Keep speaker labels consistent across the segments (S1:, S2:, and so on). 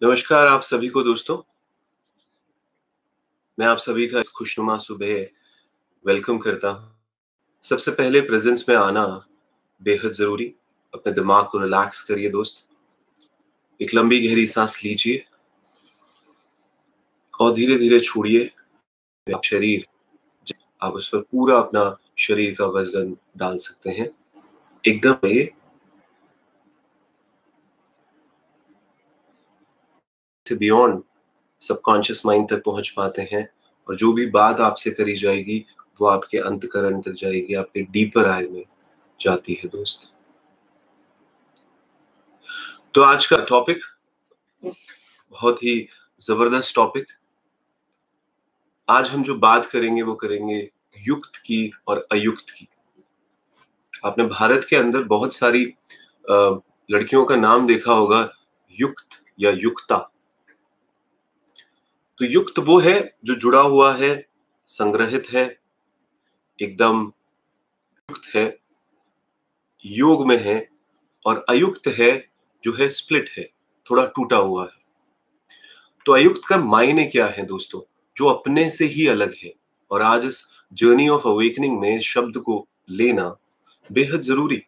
S1: नमस्कार आप सभी को दोस्तों। मैं आप सभी का इस खुशनुमा सुबह वेलकम करता हूँ। सबसे पहले प्रेजेंस में आना बेहद जरूरी। अपने दिमाग को रिलैक्स करिए दोस्त। एक लंबी गहरी सांस लीजिए और धीरे धीरे छोड़िए। आप शरीर, आप उस पर पूरा अपना शरीर का वजन डाल सकते हैं। एकदम ये से बियॉन्ड सबकॉन्शियस माइंड तक पहुंच पाते हैं और जो भी बात आपसे करी जाएगी वो आपके अंतःकरण तक जाएगी, आपके डीपर आई में जाती है दोस्त। तो आज का टॉपिक बहुत ही जबरदस्त टॉपिक। आज हम जो बात करेंगे वो करेंगे युक्त की और अयुक्त की। आपने भारत के अंदर बहुत सारी लड़कियों का नाम देखा होगा, युक्त या युक्ता। तो युक्त वो है जो जुड़ा हुआ है, संग्रहित है, एकदम युक्त है, योग में है। और अयुक्त है जो है स्प्लिट है, थोड़ा टूटा हुआ है। तो अयुक्त का मायने क्या है दोस्तों? जो अपने से ही अलग है। और आज इस जर्नी ऑफ अवेकनिंग में शब्द को लेना बेहद जरूरी।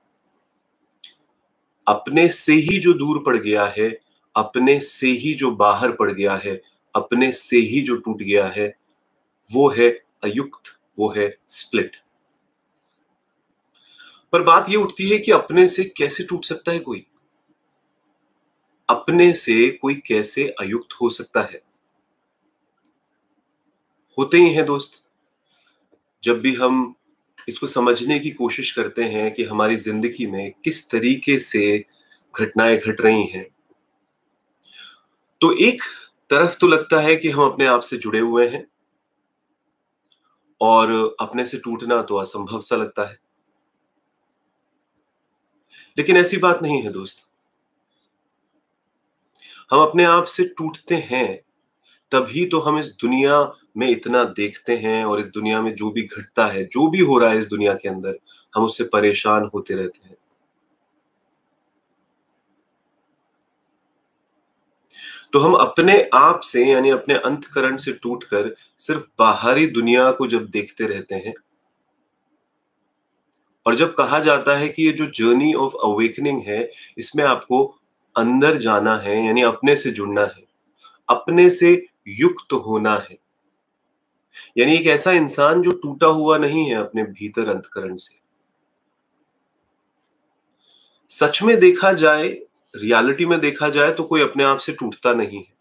S1: अपने से ही जो दूर पड़ गया है, अपने से ही जो बाहर पड़ गया है, अपने से ही जो टूट गया है, वो है अयुक्त, वो है स्प्लिट। पर बात ये उठती है कि अपने से कैसे टूट सकता है कोई? अपने से कोई कैसे अयुक्त हो सकता है? होते ही हैं दोस्त। जब भी हम इसको समझने की कोशिश करते हैं कि हमारी जिंदगी में किस तरीके से घटनाएं घट रही हैं, तो एक तरफ तो लगता है कि हम अपने आप से जुड़े हुए हैं और अपने से टूटना तो असंभव सा लगता है। लेकिन ऐसी बात नहीं है दोस्त। हम अपने आप से टूटते हैं तभी तो हम इस दुनिया में इतना देखते हैं और इस दुनिया में जो भी घटता है, जो भी हो रहा है इस दुनिया के अंदर, हम उससे परेशान होते रहते हैं। तो हम अपने आप से यानी अपने अंतःकरण से टूटकर सिर्फ बाहरी दुनिया को जब देखते रहते हैं, और जब कहा जाता है कि ये जो जर्नी ऑफ अवेकनिंग है, इसमें आपको अंदर जाना है यानी अपने से जुड़ना है, अपने से युक्त होना है। यानी एक ऐसा इंसान जो टूटा हुआ नहीं है अपने भीतर अंतःकरण से। सच में देखा जाए, रियलिटी में देखा जाए तो कोई अपने आप से टूटता नहीं है।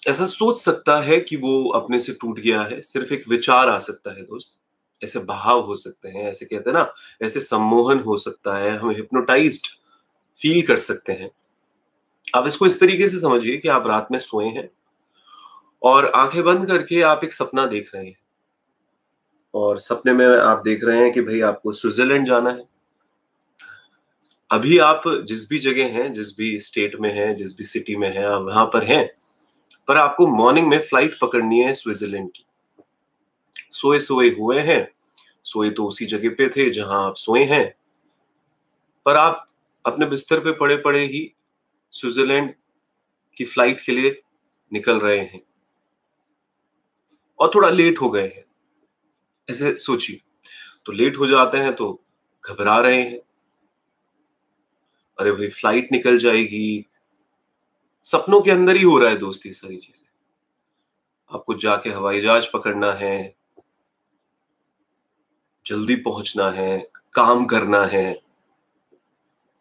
S1: ऐसा सोच सकता है कि वो अपने से टूट गया है, सिर्फ एक विचार आ सकता है दोस्त। ऐसे भाव हो सकते हैं, ऐसे कहते हैं ना, ऐसे सम्मोहन हो सकता है, हम हिप्नोटाइज्ड फील कर सकते हैं। आप इसको इस तरीके से समझिए कि आप रात में सोए हैं और आंखें बंद करके आप एक सपना देख रहे हैं और सपने में आप देख रहे हैं कि भाई आपको स्विट्जरलैंड जाना है। अभी आप जिस भी जगह हैं, जिस भी स्टेट में हैं, जिस भी सिटी में हैं, आप वहां पर हैं, पर आपको मॉर्निंग में फ्लाइट पकड़नी है स्विट्जरलैंड की। सोए सोए हुए हैं, सोए तो उसी जगह पे थे जहां आप सोए हैं, पर आप अपने बिस्तर पे पड़े पड़े ही स्विट्जरलैंड की फ्लाइट के लिए निकल रहे हैं और थोड़ा लेट हो गए हैं। ऐसे सोचिए, तो लेट हो जाते हैं तो घबरा रहे हैं, अरे भाई फ्लाइट निकल जाएगी। सपनों के अंदर ही हो रहा है दोस्त ये सारी चीजें। आपको जाके हवाई जहाज पकड़ना है, जल्दी पहुंचना है, काम करना है,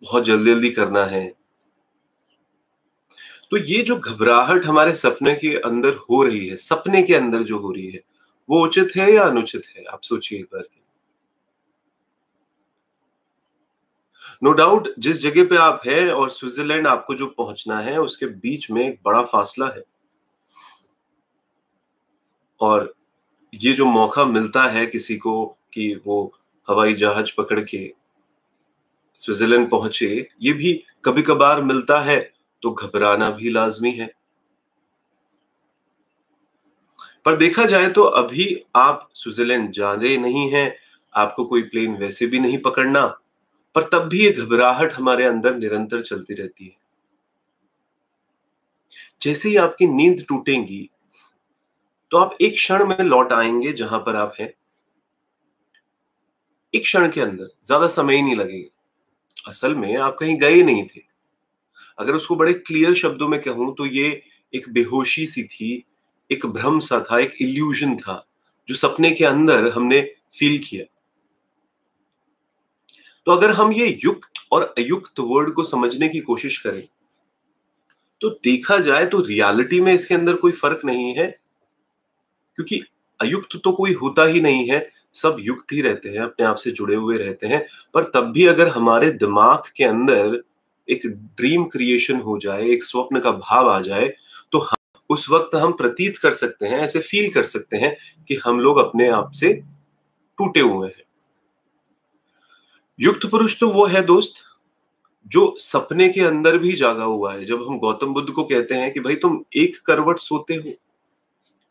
S1: बहुत जल्दी जल्दी करना है। तो ये जो घबराहट हमारे सपने के अंदर हो रही है, सपने के अंदर जो हो रही है, वो उचित है या अनुचित है? आप सोचिए एक बार। नो डाउट जिस जगह पे आप हैं और स्विट्जरलैंड आपको जो पहुंचना है, उसके बीच में एक बड़ा फासला है। और ये जो मौका मिलता है किसी को कि वो हवाई जहाज पकड़ के स्विट्जरलैंड पहुंचे, ये भी कभी कभार मिलता है, तो घबराना भी लाजमी है। पर देखा जाए तो अभी आप स्विट्जरलैंड जा रहे नहीं हैं, आपको कोई प्लेन वैसे भी नहीं पकड़ना, पर तब भी ये घबराहट हमारे अंदर निरंतर चलती रहती है। जैसे ही आपकी नींद टूटेगी, तो आप एक क्षण में लौट आएंगे जहां पर आप हैं। एक क्षण के अंदर, ज्यादा समय ही नहीं लगेगा। असल में आप कहीं गए नहीं थे। अगर उसको बड़े क्लियर शब्दों में कहूं तो ये एक बेहोशी सी थी, एक भ्रम सा था, एक इल्यूजन था, जो सपने के अंदर हमने फील किया। तो अगर हम ये युक्त और अयुक्त वर्ड को समझने की कोशिश करें, तो देखा जाए तो रियलिटी में इसके अंदर कोई फर्क नहीं है, क्योंकि अयुक्त तो कोई होता ही नहीं है, सब युक्त ही रहते हैं, अपने आप से जुड़े हुए रहते हैं। पर तब भी अगर हमारे दिमाग के अंदर एक ड्रीम क्रिएशन हो जाए, एक स्वप्न का भाव आ जाए, तो उस वक्त हम प्रतीत कर सकते हैं, ऐसे फील कर सकते हैं कि हम लोग अपने आप से टूटे हुए हैं। युक्त पुरुष तो वो है दोस्त, जो सपने के अंदर भी जागा हुआ है। जब हम गौतम बुद्ध को कहते हैं कि भाई तुम एक करवट सोते हो,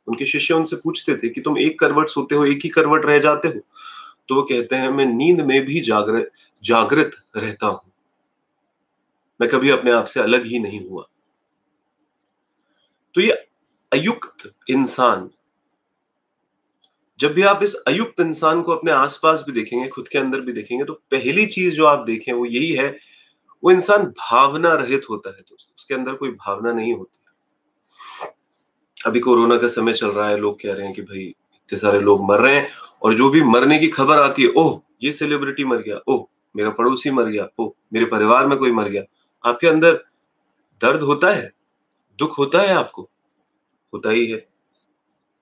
S1: उनके शिष्य उनसे पूछते थे कि तुम एक करवट सोते हो, एक ही करवट रह जाते हो, तो वो कहते हैं मैं नींद में भी जागृत रहता हूं, मैं कभी अपने आप से अलग ही नहीं हुआ। तो ये अयुक्त इंसान, जब भी आप इस अयुक्त इंसान को अपने आसपास भी देखेंगे, खुद के अंदर भी देखेंगे, तो पहली चीज जो आप देखें वो यही है, वो इंसान भावना रहित होता है दोस्त, उसके अंदर कोई भावना नहीं होती। अभी कोरोना का समय चल रहा है, लोग कह रहे हैं कि भाई इतने सारे लोग मर रहे हैं, और जो भी मरने की खबर आती है, ओह ये सेलिब्रिटी मर गया, ओह मेरा पड़ोसी मर गया, ओह मेरे परिवार में कोई मर गया। आपके अंदर दर्द होता है, दुख होता है, आपको होता ही है,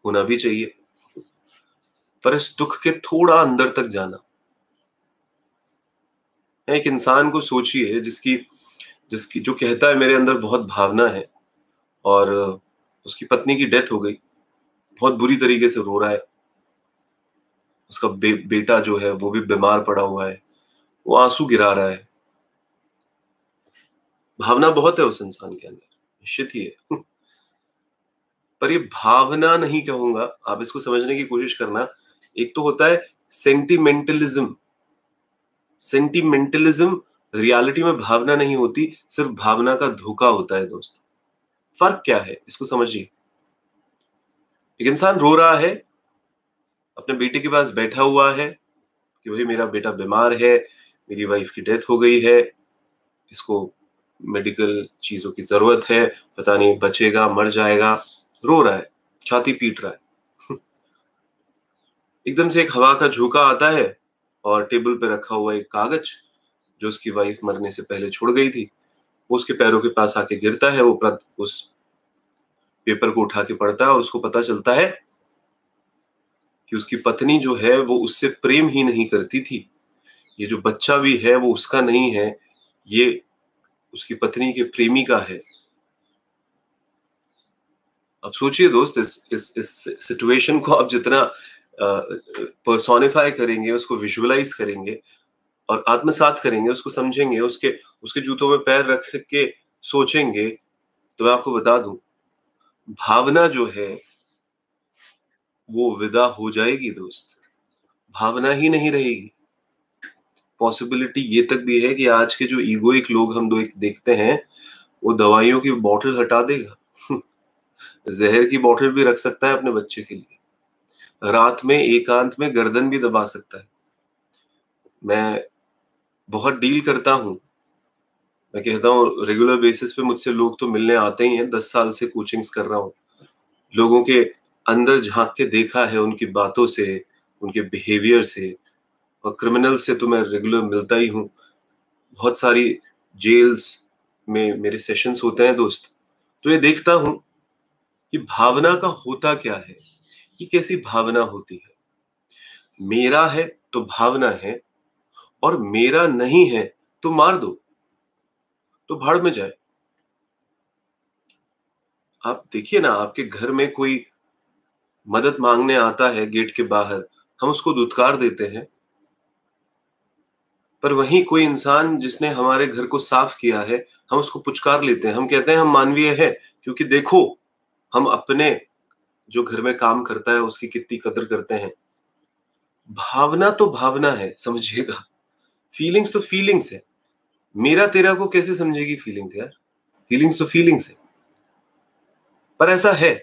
S1: होना भी चाहिए। पर इस दुख के थोड़ा अंदर तक जाना, एक इंसान को सोचिए जिसकी जिसकी जो कहता है मेरे अंदर बहुत भावना है, और उसकी पत्नी की डेथ हो गई, बहुत बुरी तरीके से रो रहा है, उसका बेटा जो है वो भी बीमार पड़ा हुआ है, वो आंसू गिरा रहा है। भावना बहुत है उस इंसान के अंदर, निश्चित ही है। पर ये भावना नहीं कहूंगा, आप इसको समझने की कोशिश करना। एक तो होता है सेंटिमेंटलिज्म। सेंटिमेंटलिज्म रियलिटी में भावना नहीं होती, सिर्फ भावना का धोखा होता है दोस्त। फर्क क्या है इसको समझिए। एक इंसान रो रहा है, अपने बेटे के पास बैठा हुआ है कि भाई मेरा बेटा बीमार है, मेरी वाइफ की डेथ हो गई है, इसको मेडिकल चीजों की जरूरत है, पता नहीं बचेगा मर जाएगा, रो रहा है, छाती पीट रहा है। एकदम से एक हवा का झोंका आता है, और टेबल पे रखा हुआ एक कागज जो उसकी वाइफ मरने से पहले छोड़ गई थी, वो उसके पैरों के पास आके गिरता है। वो उस पेपर को उठा के पढ़ता है, और उसको पता चलता है कि उसकी पत्नी जो है वो उससे प्रेम ही नहीं करती थी, ये जो बच्चा भी है वो उसका नहीं है, ये उसकी पत्नी के प्रेमी का है। अब सोचिए दोस्त, इस सिचुएशन को आप जितना पर्सोनिफाई करेंगे, उसको विजुअलाइज करेंगे और आत्मसात करेंगे, उसको समझेंगे, उसके उसके जूतों में पैर रख के सोचेंगे, तो मैं आपको बता दूं, भावना जो है वो विदा हो जाएगी दोस्त, भावना ही नहीं रहेगी। पॉसिबिलिटी ये तक भी है कि आज के जो ईगोइक लोग हम दो एक देखते हैं, वो दवाइयों की बोतल हटा देगा। जहर की बोतल भी रख सकता है अपने बच्चे के लिए, रात में एकांत में गर्दन भी दबा सकता है। मैं बहुत डील करता हूँ, मैं कहता हूँ रेगुलर बेसिस पे मुझसे लोग तो मिलने आते ही हैं, 10 साल से कोचिंग्स कर रहा हूँ, लोगों के अंदर झांक के देखा है, उनकी बातों से, उनके बिहेवियर से। और क्रिमिनल से तो मैं रेगुलर मिलता ही हूँ, बहुत सारी जेल्स में मेरे सेशंस होते हैं दोस्त। तो ये देखता हूँ कि भावना का होता क्या है, ये कैसी भावना होती है। मेरा है तो भावना है, और मेरा नहीं है तो मार दो, तो भाड़ में जाए। आप देखिए ना, आपके घर में कोई मदद मांगने आता है गेट के बाहर, हम उसको दुत्कार देते हैं। पर वहीं कोई इंसान जिसने हमारे घर को साफ किया है, हम उसको पुचकार लेते हैं, हम कहते हैं हम मानवीय है, क्योंकि देखो हम अपने जो घर में काम करता है उसकी कितनी कदर करते हैं। भावना तो भावना है, समझिएगा। फीलिंग्स तो फीलिंग्स है। मेरा तेरा को कैसे समझेगी फीलिंग्स यार? फीलिंग्स तो फीलिंग्स है। पर ऐसा है।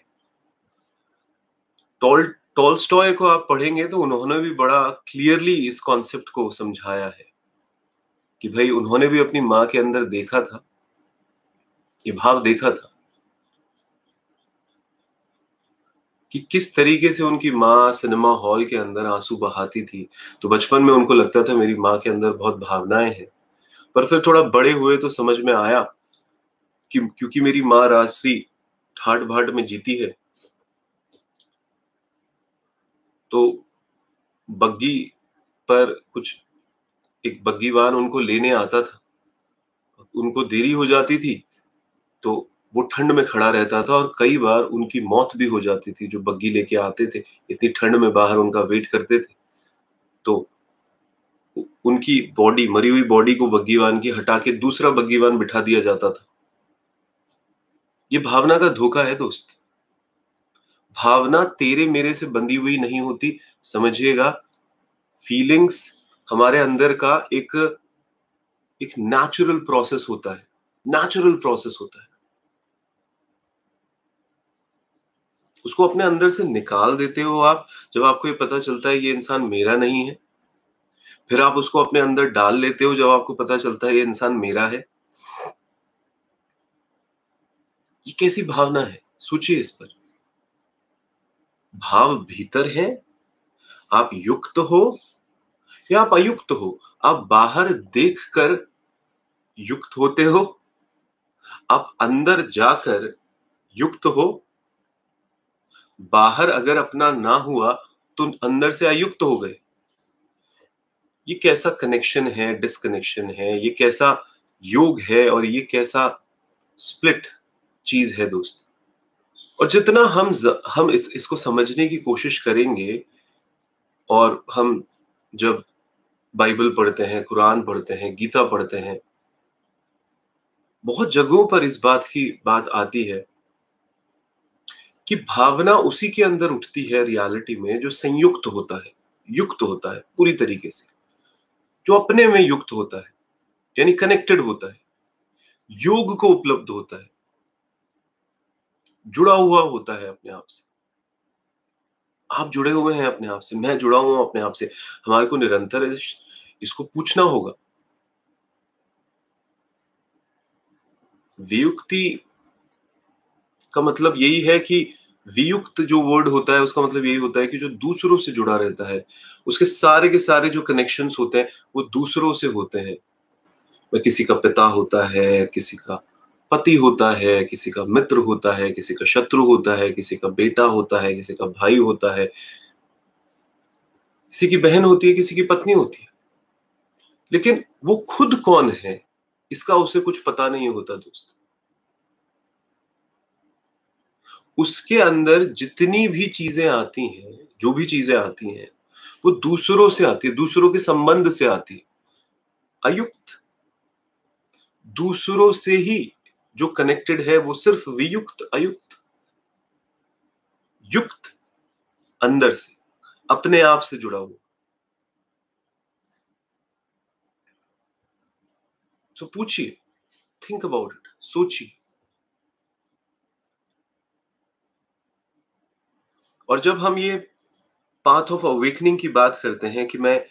S1: टॉलस्टॉय को आप पढ़ेंगे तो उन्होंने भी बड़ा क्लियरली इस कॉन्सेप्ट को समझाया है कि भाई उन्होंने भी अपनी माँ के अंदर देखा था, ये भाव देखा था कि किस तरीके से उनकी माँ सिनेमा हॉल के अंदर आंसू बहाती थी। तो बचपन में उनको लगता था मेरी माँ के अंदर बहुत भावनाएं हैं। पर फिर थोड़ा बड़े हुए तो समझ में आया कि क्योंकि मेरी माँ राजसी ठाट बाट में जीती है, तो बग्गी पर कुछ एक बग्गीवान उनको लेने आता था, उनको देरी हो जाती थी तो वो ठंड में खड़ा रहता था और कई बार उनकी मौत भी हो जाती थी। जो बग्गी लेके आते थे, इतनी ठंड में बाहर उनका वेट करते थे, तो उनकी बॉडी, मरी हुई बॉडी को बग्गीवान की हटा के दूसरा बग्गीवान बिठा दिया जाता था। ये भावना का धोखा है दोस्त। भावना तेरे मेरे से बंधी हुई नहीं होती, समझिएगा। फीलिंग्स हमारे अंदर का एक नेचुरल प्रोसेस होता है, नेचुरल प्रोसेस होता है। उसको अपने अंदर से निकाल देते हो आप जब आपको ये पता चलता है ये इंसान मेरा नहीं है। फिर आप उसको अपने अंदर डाल लेते हो जब आपको पता चलता है ये इंसान मेरा है। ये कैसी भावना है? सोचिए इस पर। भाव भीतर है, आप युक्त हो या आप अयुक्त हो। आप बाहर देखकर युक्त होते हो, आप अंदर जाकर युक्त हो। बाहर अगर अपना ना हुआ तो अंदर से अयुक्त हो गए। ये कैसा कनेक्शन है, डिस्कनेक्शन है, ये कैसा योग है और ये कैसा स्प्लिट चीज है दोस्त। और जितना हम इसको समझने की कोशिश करेंगे, और हम जब बाइबल पढ़ते हैं, कुरान पढ़ते हैं, गीता पढ़ते हैं, बहुत जगहों पर इस बात की बात आती है कि भावना उसी के अंदर उठती है रियलिटी में जो संयुक्त होता है, युक्त होता है पूरी तरीके से, जो अपने में युक्त होता है, यानी कनेक्टेड होता है, योग को उपलब्ध होता है, जुड़ा हुआ होता है अपने आप से। आप जुड़े हुए हैं अपने आप से, मैं जुड़ा हुआ हूं अपने आप से। हमारे को निरंतर इसको पूछना होगा। वियुक्ति का मतलब यही है कि वियुक्त जो वर्ड होता है उसका मतलब यही होता है कि जो दूसरों से जुड़ा रहता है, उसके सारे के सारे जो कनेक्शंस होते हैं वो दूसरों से होते हैं। वह किसी का पिता होता है, किसी का पति होता है, किसी का मित्र होता है, किसी का शत्रु होता है, किसी का बेटा होता है, किसी का भाई होता है, किसी की बहन होती है, किसी की पत्नी होती है। लेकिन वो खुद कौन है, इसका उसे कुछ पता नहीं होता दोस्त। उसके अंदर जितनी भी चीजें आती हैं, जो भी चीजें आती हैं, वो दूसरों से आती है, दूसरों के संबंध से आती है। अयुक्त दूसरों से ही जो कनेक्टेड है वो सिर्फ वियुक्त, अयुक्त। युक्त अंदर से, अपने आप से जुड़ा हुआ। सो पूछिए, थिंक अबाउट इट, सोचिए। और जब हम ये पाथ ऑफ अवेकनिंग की बात करते हैं कि मैं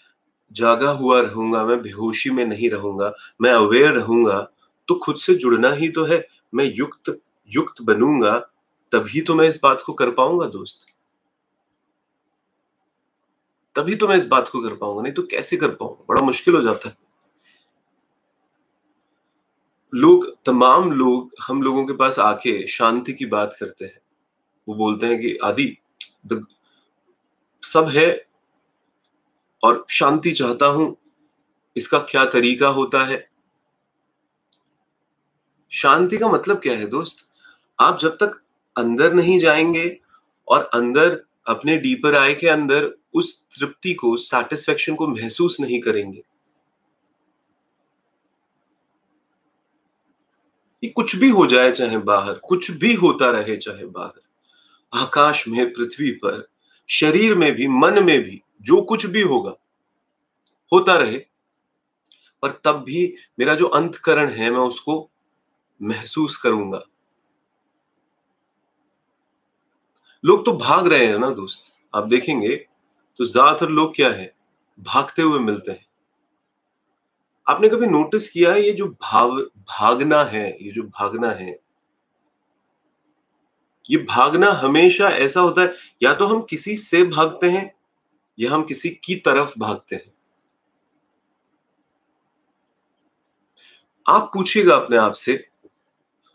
S1: जागा हुआ रहूंगा, मैं बेहोशी में नहीं रहूंगा, मैं अवेयर रहूंगा, तो खुद से जुड़ना ही तो है। मैं युक्त युक्त बनूंगा, तभी तो मैं इस बात को कर पाऊंगा दोस्त। तभी तो मैं इस बात को कर पाऊंगा, नहीं तो कैसे कर पाऊंगा? बड़ा मुश्किल हो जाता है। तमाम लोग हम लोगों के पास आके शांति की बात करते हैं। वो बोलते हैं कि आदि, सब है और शांति चाहता हूं, इसका क्या तरीका होता है? शांति का मतलब क्या है दोस्त? आप जब तक अंदर नहीं जाएंगे और अंदर अपने डीपर आई के अंदर उस तृप्ति को, सैटिस्फैक्शन को महसूस नहीं करेंगे, ये कुछ भी हो जाए चाहे बाहर, कुछ भी होता रहे चाहे बाहर, आकाश में, पृथ्वी पर, शरीर में भी, मन में भी, जो कुछ भी होगा होता रहे, पर तब भी मेरा जो अंतःकरण है मैं उसको महसूस करूंगा। लोग तो भाग रहे हैं ना दोस्त, आप देखेंगे तो ज्यादातर लोग क्या है, भागते हुए मिलते हैं। आपने कभी नोटिस किया है ये जो भागना है, ये जो भागना है, ये भागना हमेशा ऐसा होता है, या तो हम किसी से भागते हैं या हम किसी की तरफ भागते हैं। आप पूछिएगा अपने आप से,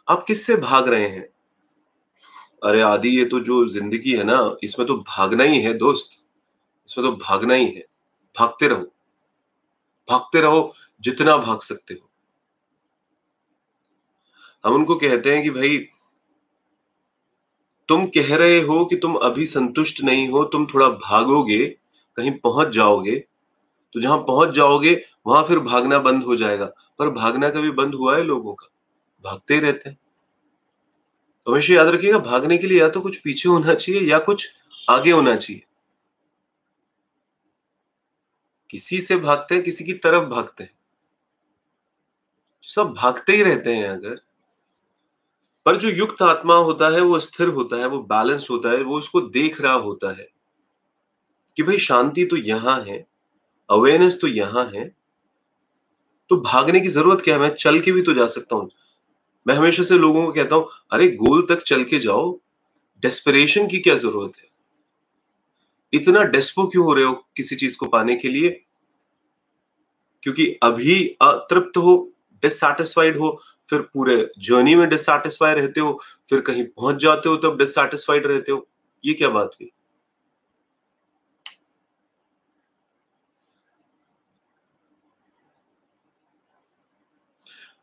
S1: आप किससे भाग रहे हैं? अरे आदि, ये तो जो जिंदगी है ना, इसमें तो भागना ही है दोस्त, इसमें तो भागना ही है। भागते रहो, भागते रहो, जितना भाग सकते हो। हम उनको कहते हैं कि भाई, तुम कह रहे हो कि तुम अभी संतुष्ट नहीं हो, तुम थोड़ा भागोगे, कहीं पहुंच जाओगे, तो जहां पहुंच जाओगे वहां फिर भागना बंद हो जाएगा। पर भागना कभी बंद हुआ है लोगों का? भागते ही रहते हैं। तो हमेशा याद रखिएगा, भागने के लिए या तो कुछ पीछे होना चाहिए या कुछ आगे होना चाहिए। किसी से भागते हैं, किसी की तरफ भागते हैं, सब भागते ही रहते हैं अगर। पर जो युक्त आत्मा होता है वो स्थिर होता है, वो बैलेंस होता है, वो उसको देख रहा होता है कि भाई शांति तो यहां है, अवेयरनेस तो यहां है, तो भागने की जरूरत क्या है, मैं चल के भी तो जा सकता हूं। मैं हमेशा से लोगों को कहता हूं, अरे गोल तक चल के जाओ, डेस्परेशन की क्या जरूरत है? इतना डेस्पो क्यों हो रहे हो किसी चीज को पाने के लिए? क्योंकि अभी अतृप्त हो, डिससैटिस्फाइड हो, फिर पूरे जर्नी में डिससैटिस्फाई रहते हो, फिर कहीं पहुंच जाते हो तब डिससैटिस्फाइड रहते हो। ये क्या बात हुई?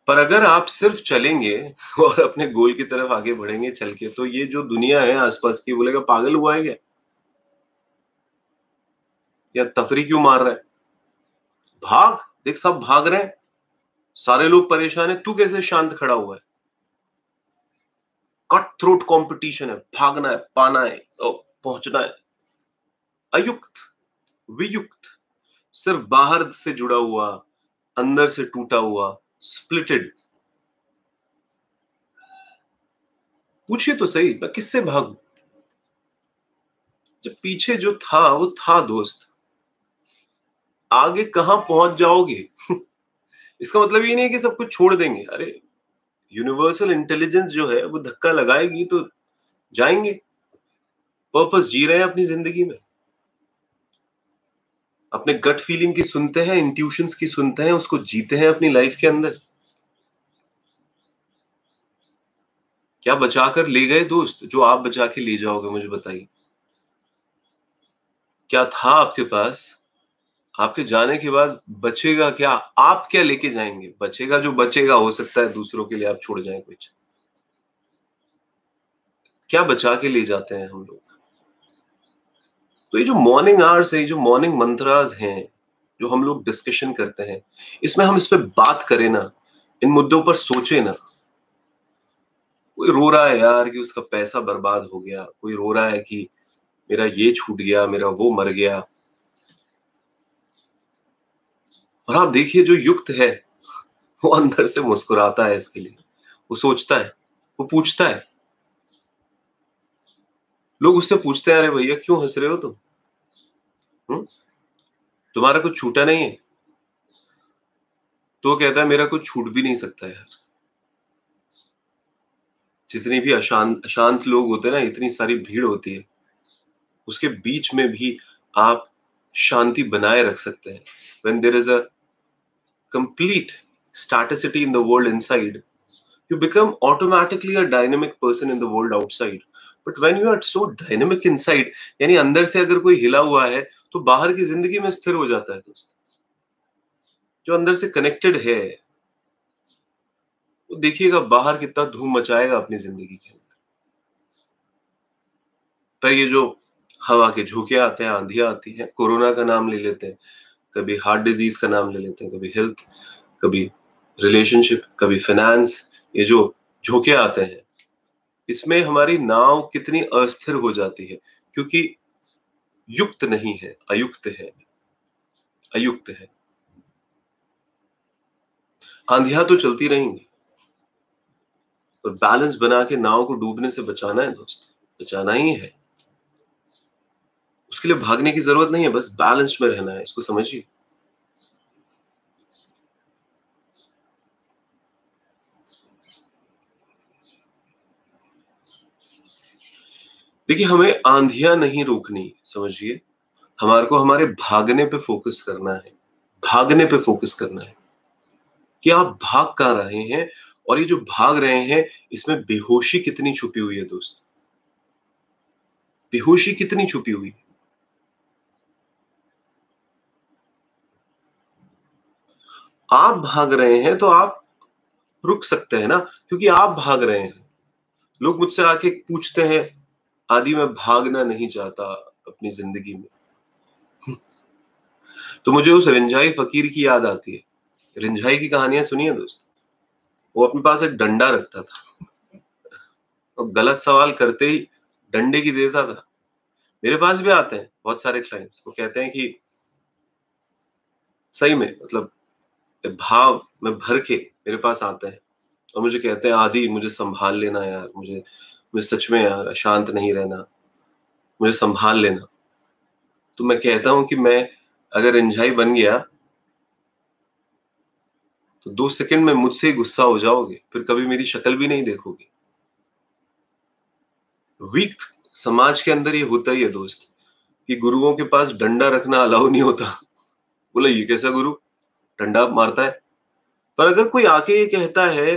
S1: पर अगर आप सिर्फ चलेंगे और अपने गोल की तरफ आगे बढ़ेंगे चल के, तो ये जो दुनिया है आसपास की, बोलेगा पागल हुआ है क्या, या तफरी क्यों मार रहा है? भाग, देख सब भाग रहे हैं, सारे लोग परेशान है, तू कैसे शांत खड़ा हुआ है? कट थ्रोट कंपटीशन है, भागना है, पाना है, पहुंचना है। अयुक्त, वियुक्त, सिर्फ बाहर से जुड़ा हुआ, अंदर से टूटा हुआ, स्प्लिटेड। पूछिए तो सही, मैं किससे भागूं? जब पीछे जो था वो था दोस्त, आगे कहां पहुंच जाओगे? इसका मतलब ये नहीं है कि सब कुछ छोड़ देंगे। अरे, यूनिवर्सल इंटेलिजेंस जो है वो धक्का लगाएगी तो जाएंगे। पर्पस जी रहे हैं अपनी जिंदगी में, अपने गट फीलिंग की सुनते हैं, इंट्यूशंस की सुनते हैं, उसको जीते हैं अपनी लाइफ के अंदर। क्या बचा कर ले गए दोस्त, जो आप बचा के ले जाओगे, मुझे बताइए। क्या था आपके पास? आपके जाने के बाद बचेगा क्या? आप क्या लेके जाएंगे? बचेगा जो बचेगा, हो सकता है दूसरों के लिए आप छोड़ जाएं कुछ। क्या बचा के ले जाते हैं हम लोग? तो ये जो मॉर्निंग आवर्स है, ये जो मॉर्निंग मंत्रास हैं, जो हम लोग डिस्कशन करते हैं, इसमें हम इस पे बात करें ना, इन मुद्दों पर सोचे ना। कोई रो रहा है यार कि उसका पैसा बर्बाद हो गया, कोई रो रहा है कि मेरा ये छूट गया, मेरा वो मर गया। और आप देखिए, जो युक्त है वो अंदर से मुस्कुराता है इसके लिए। वो सोचता है, वो पूछता है। लोग उससे पूछते हैं, अरे भैया क्यों हंस रहे हो तुम? हुँ? तुम्हारा कुछ छूटा नहीं है? तो वो कहता है, मेरा कुछ छूट भी नहीं सकता यार। जितनी भी अशांत अशांत लोग होते हैं ना, इतनी सारी भीड़ होती है, उसके बीच में भी आप शांति बनाए रख सकते हैं। When there is a complete staticity in the world inside, you become automatically a dynamic person in the world outside. But when you are so dynamic inside, यानी अंदर से अगर कोई हिला हुआ है, तो बाहर की जिंदगी में स्थिर हो जाता है दोस्त। जो अंदर से कनेक्टेड है, वो देखिएगा बाहर कितना धूम मचाएगा अपनी जिंदगी के अंदर। पर ये जो हवा के झोंके आते हैं, आंधियां आती हैं, कोरोना का नाम ले लेते हैं, कभी हार्ट डिजीज का नाम ले लेते हैं, कभी हेल्थ, कभी रिलेशनशिप, कभी फाइनेंस, ये जो झोंके आते हैं, इसमें हमारी नाव कितनी अस्थिर हो जाती है, क्योंकि युक्त नहीं है, अयुक्त है, अयुक्त है। आंधियां तो चलती रहेंगी, और बैलेंस बना के नाव को डूबने से बचाना है दोस्त, बचाना ही है। उसके लिए भागने की जरूरत नहीं है, बस बैलेंस में रहना है, इसको समझिए। देखिए, हमें आंधियां नहीं रोकनी, समझिए। हमारे को हमारे भागने पे फोकस करना है, भागने पे फोकस करना है कि आप भाग कहाँ रहे हैं, और ये जो भाग रहे हैं इसमें बेहोशी कितनी छुपी हुई है दोस्त, बेहोशी कितनी छुपी हुई है। आप भाग रहे हैं तो आप रुक सकते हैं ना, क्योंकि आप भाग रहे हैं। लोग मुझसे आके पूछते हैं, आदि मैं भागना नहीं चाहता अपनी जिंदगी में। तो मुझे उस रिंझाई फकीर की याद आती है। रिंझाई की कहानियां सुनिए दोस्त। वो अपने पास एक डंडा रखता था, और गलत सवाल करते ही डंडे की देता था। मेरे पास भी आते हैं बहुत सारे क्लाइंट्स, वो कहते हैं कि सही में, मतलब भाव में भर के मेरे पास आते हैं और मुझे कहते हैं, आदि मुझे संभाल लेना यार, मुझे मुझे सच में यार अशांत नहीं रहना, मुझे संभाल लेना। तो मैं कहता हूं कि मैं अगर रिंझाई बन गया तो 2 सेकंड में मुझसे ही गुस्सा हो जाओगे, फिर कभी मेरी शक्ल भी नहीं देखोगे। वीक समाज के अंदर ये होता ही है दोस्त, कि गुरुओं के पास डंडा रखना अलाउ नहीं होता। बोला, ये कैसा गुरु, डंडा मारता है। पर अगर कोई आके ये कहता है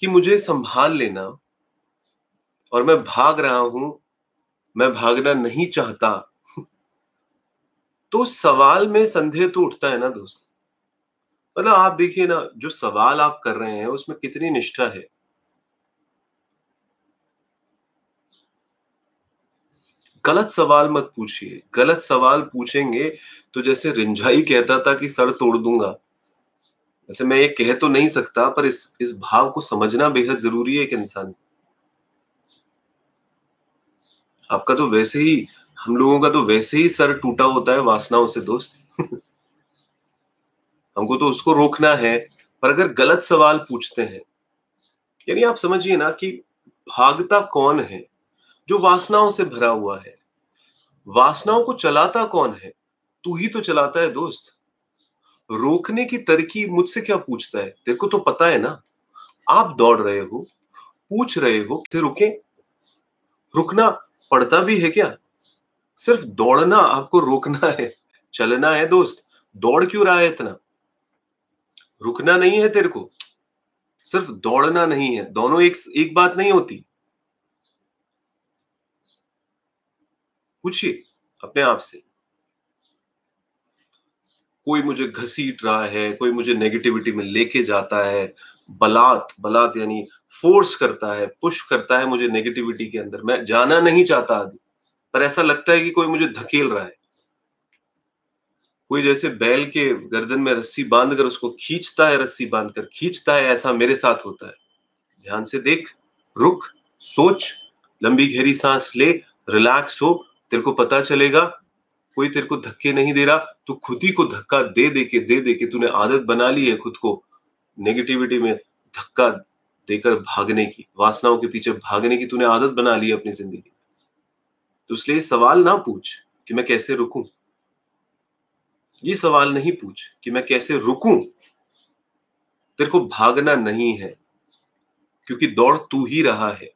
S1: कि मुझे संभाल लेना और मैं भाग रहा हूं, मैं भागना नहीं चाहता, तो सवाल में संदेह तो उठता है ना दोस्त। मतलब आप देखिए ना, जो सवाल आप कर रहे हैं उसमें कितनी निष्ठा है। गलत सवाल मत पूछिए, गलत सवाल पूछेंगे तो जैसे रिंझाई कहता था कि सर तोड़ दूंगा, वैसे मैं ये कह तो नहीं सकता, पर इस भाव को समझना बेहद जरूरी है एक इंसान। आपका तो वैसे ही, हम लोगों का तो वैसे ही सर टूटा होता है वासनाओं से दोस्त। हमको तो उसको रोकना है। पर अगर गलत सवाल पूछते हैं, यानी आप समझिए ना कि भागता कौन है, जो वासनाओं से भरा हुआ है। वासनाओं को चलाता कौन है, तू ही तो चलाता है दोस्त। रोकने की तरकीब मुझसे क्या पूछता है, तेरे को तो पता है ना। आप दौड़ रहे हो, पूछ रहे हो कि रुके, रुकना पड़ता भी है क्या? सिर्फ दौड़ना आपको रोकना है, चलना है दोस्त। दौड़ क्यों रहा है इतना? रुकना नहीं है तेरे को, सिर्फ दौड़ना नहीं है। दोनों एक बात नहीं होती। पूछिए अपने आप से। कोई मुझे घसीट रहा है, कोई मुझे नेगेटिविटी में लेके जाता है, बलात् बलात् यानी फोर्स करता है, पुश करता है मुझे नेगेटिविटी के अंदर। मैं जाना नहीं चाहता आदि, पर ऐसा लगता है कि कोई मुझे धकेल रहा है। कोई जैसे बैल के गर्दन में रस्सी बांधकर उसको खींचता है, रस्सी बांधकर खींचता है, ऐसा मेरे साथ होता है। ध्यान से देख, रुक, सोच, लंबी गहरी सांस ले, रिलैक्स हो। तेरे को पता चलेगा कोई तेरे को धक्के नहीं दे रहा, तू खुद ही को धक्का दे दे के तूने आदत बना ली है खुद को नेगेटिविटी में धक्का देकर भागने की, वासनाओं के पीछे भागने की तूने आदत बना ली है अपनी जिंदगी में। तो इसलिए सवाल ना पूछ कि मैं कैसे रुकूं, ये सवाल नहीं पूछ कि मैं कैसे रुकूं। तेरे को भागना नहीं है, क्योंकि दौड़ तू ही रहा है।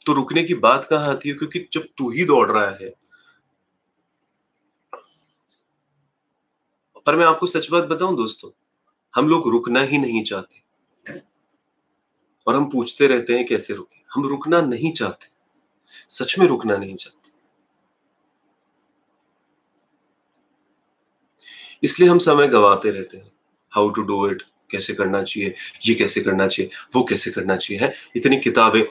S1: तो रुकने की बात कहां आती है, क्योंकि जब तू ही दौड़ रहा है। पर मैं आपको सच बात बताऊं दोस्तों, हम लोग रुकना ही नहीं चाहते, और हम पूछते रहते हैं कैसे रुके। हम रुकना नहीं चाहते, सच में रुकना नहीं चाहते। इसलिए हम समय गवाते रहते हैं। हाउ टू डू इट, कैसे करना चाहिए, ये कैसे करना चाहिए, वो कैसे करना चाहिए है। इतनी किताबें,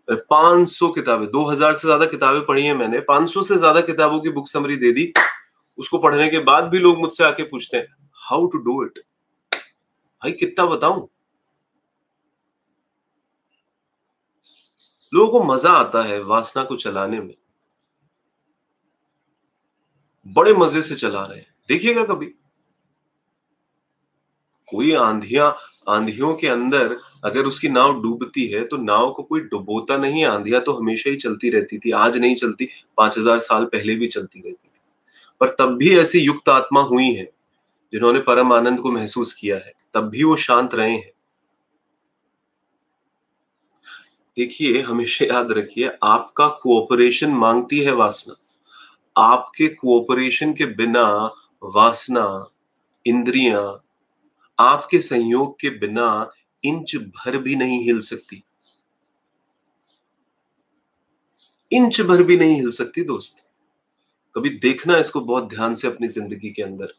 S1: 500 किताबें, 2000 से ज्यादा किताबें पढ़ी हैं मैंने, 500 से ज्यादा किताबों की बुक समरी दे दी। उसको पढ़ने के बाद भी लोग मुझसे आके पूछते हैं हाउ टू डू इट। भाई कितना बताऊं। लोगों को मजा आता है वासना को चलाने में, बड़े मजे से चला रहे हैं। देखिएगा कभी, कोई आंधियों के अंदर अगर उसकी नाव डूबती है तो नाव को कोई डुबोता नहीं, आंधियां तो हमेशा ही चलती रहती थी, आज नहीं चलती, 5000 साल पहले भी चलती रहती थी। पर तब भी ऐसी युक्त आत्मा हुई है जिन्होंने परम आनंद को महसूस किया है, तब भी वो शांत रहे हैं। देखिए, हमेशा याद रखिए, आपका कोऑपरेशन मांगती है वासना। आपके कोऑपरेशन के बिना वासना, इंद्रियां आपके संयोग के बिना इंच भर भी नहीं हिल सकती, इंच भर भी नहीं हिल सकती दोस्त। कभी देखना इसको बहुत ध्यान से अपनी जिंदगी के अंदर।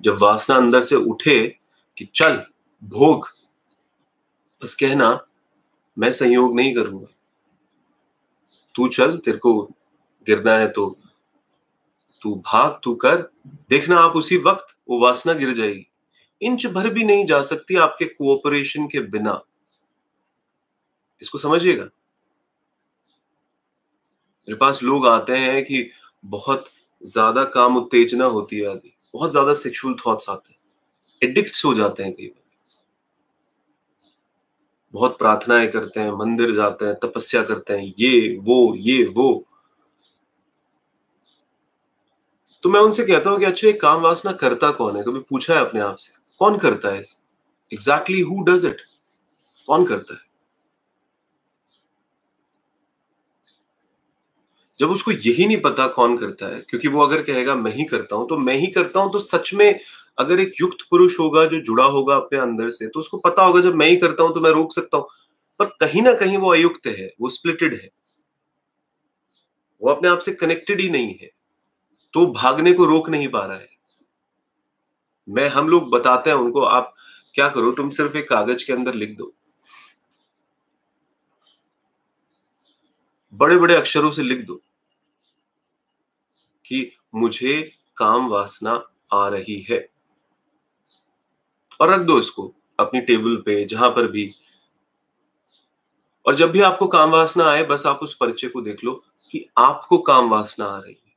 S1: जब वासना अंदर से उठे कि चल भोग, बस कहना मैं संयोग नहीं करूंगा, तू चल, तेरे को गिरना है तो तू भाग, तू कर। देखना आप उसी वक्त वो वासना गिर जाएगी। इंच भर भी नहीं जा सकती आपके कोऑपरेशन के बिना। इसको समझिएगा। मेरे पास लोग आते हैं कि बहुत ज्यादा काम उत्तेजना होती है, आदि बहुत ज्यादा सेक्सुअल थॉट्स आते हैं, एडिक्ट्स हो जाते हैं कई बार, बहुत प्रार्थनाएं करते हैं, मंदिर जाते हैं, तपस्या करते हैं, ये वो। तो मैं उनसे कहता हूँ कि अच्छा, ये काम वासना करता कौन है? कभी पूछा है अपने आप से कौन करता है इसे? Exactly who does it? कौन करता है? जब उसको यही नहीं पता कौन करता है, क्योंकि वो अगर कहेगा मैं ही करता हूं तो मैं ही करता हूं, तो सच में अगर एक युक्त पुरुष होगा जो जुड़ा होगा अपने अंदर से, तो उसको पता होगा जब मैं ही करता हूं तो मैं रोक सकता हूं। पर कहीं ना कहीं वो अयुक्त है, वो स्प्लिटेड है, वो अपने आप से कनेक्टेड ही नहीं है, तो भागने को रोक नहीं पा रहा है। हम लोग बताते हैं उनको, आप क्या करो, तुम सिर्फ एक कागज के अंदर लिख दो, बड़े बड़े अक्षरों से लिख दो कि मुझे काम वासना आ रही है, और रख दो इसको अपनी टेबल पे जहां पर भी। और जब भी आपको काम वासना आए, बस आप उस पर्चे को देख लो कि आपको काम वासना आ रही है।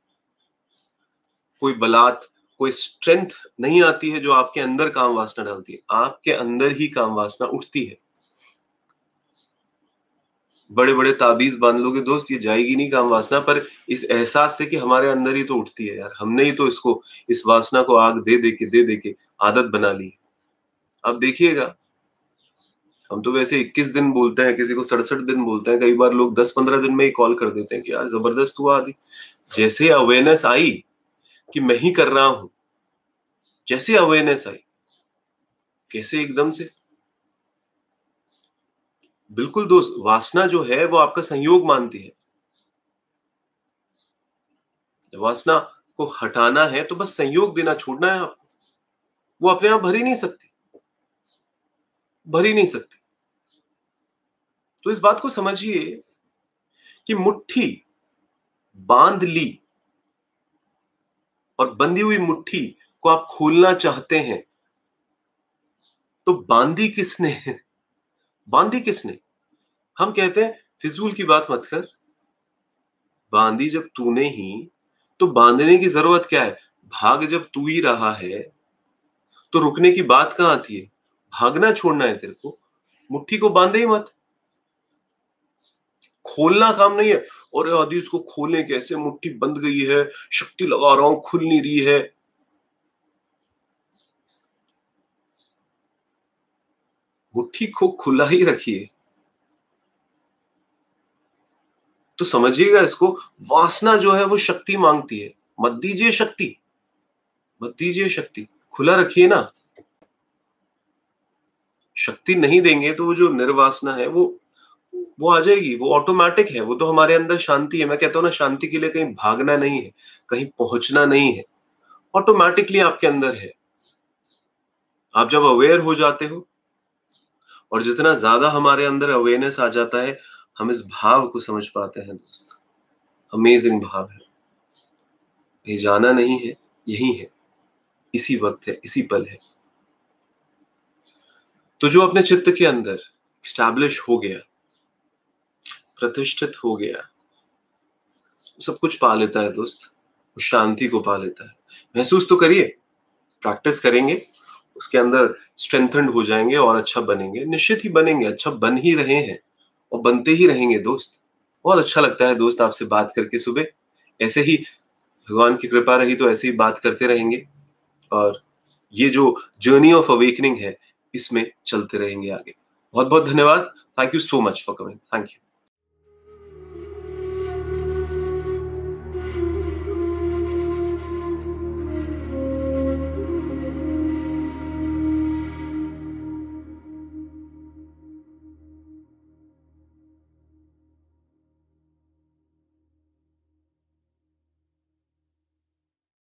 S1: कोई बलात्, कोई स्ट्रेंथ नहीं आती है जो आपके अंदर काम वासना डालती है, आपके अंदर ही काम वासना उठती है। बड़े बड़े ताबीज बांध लोगे दोस्त, ये जाएगी नहीं काम वासना, पर इस एहसास से कि हमारे अंदर ही तो उठती है यार, हमने ही तो इसको, इस वासना को आग दे दे के आदत बना ली। अब देखिएगा, हम तो वैसे 21 दिन बोलते हैं, किसी को 67 दिन बोलते हैं, कई बार लोग 10-15 दिन में ही कॉल कर देते हैं कि यार जबरदस्त हुआ आदि। जैसे अवेयरनेस आई कि मैं ही कर रहा हूं, जैसे अवेयरनेस आई, कैसे एकदम से। बिल्कुल दोस्त, वासना जो है वो आपका संयोग मानती है। वासना को हटाना है तो बस संयोग देना छोड़ना है आपको, वो अपने आप भर ही नहीं सकती, भर ही नहीं सकती। तो इस बात को समझिए कि मुट्ठी बांध ली, और बंधी हुई मुट्ठी को आप खोलना चाहते हैं, तो बांधी किसने? बांधी किसने? हम कहते हैं फिजूल की बात मत कर, बांधी जब तूने ही, तो बांधने की जरूरत क्या है? भाग जब तू ही रहा है तो रुकने की बात कहां आती है? भागना छोड़ना है तेरे को, मुट्ठी को बांधे ही मत। खोलना काम नहीं है, और आदि इसको खोलें कैसे, मुट्ठी बंद गई है, शक्ति लगा रहा हूं, खुल नहीं रही है। मुट्ठी को खुला ही रखिए। तो समझिएगा इसको, वासना जो है वो शक्ति मांगती है, मत दीजिए शक्ति, मत दीजिए शक्ति, खुला रखिए ना। शक्ति नहीं देंगे तो वो जो निर्वासना है वो आ जाएगी, वो ऑटोमेटिक है, वो तो हमारे अंदर शांति है। मैं कहता हूं ना, शांति के लिए कहीं भागना नहीं है, कहीं पहुंचना नहीं है, ऑटोमेटिकली आपके अंदर है। आप जब अवेयर हो जाते हो, और जितना ज्यादा हमारे अंदर अवेयरनेस आ जाता है, हम इस भाव को समझ पाते हैं दोस्त। अमेजिंग भाव है, ये जाना नहीं है, यही है, इसी वक्त है, इसी पल है। तो जो अपने चित्त के अंदर स्टैब्लिश हो गया, प्रतिष्ठित हो गया, सब कुछ पा लेता है दोस्त, उस शांति को पा लेता है। महसूस तो करिए, प्रैक्टिस करेंगे उसके अंदर स्ट्रेंथेंड हो जाएँगे और अच्छा बनेंगे। निश्चित ही बनेंगे, अच्छा बन ही रहे हैं और बनते ही रहेंगे दोस्त। बहुत अच्छा लगता है दोस्त आपसे बात करके सुबह। ऐसे ही भगवान की कृपा रही तो ऐसे ही बात करते रहेंगे और ये जो जर्नी ऑफ अवेकनिंग है, इसमें चलते रहेंगे आगे। बहुत-बहुत धन्यवाद। Thank you so much for coming. Thank you.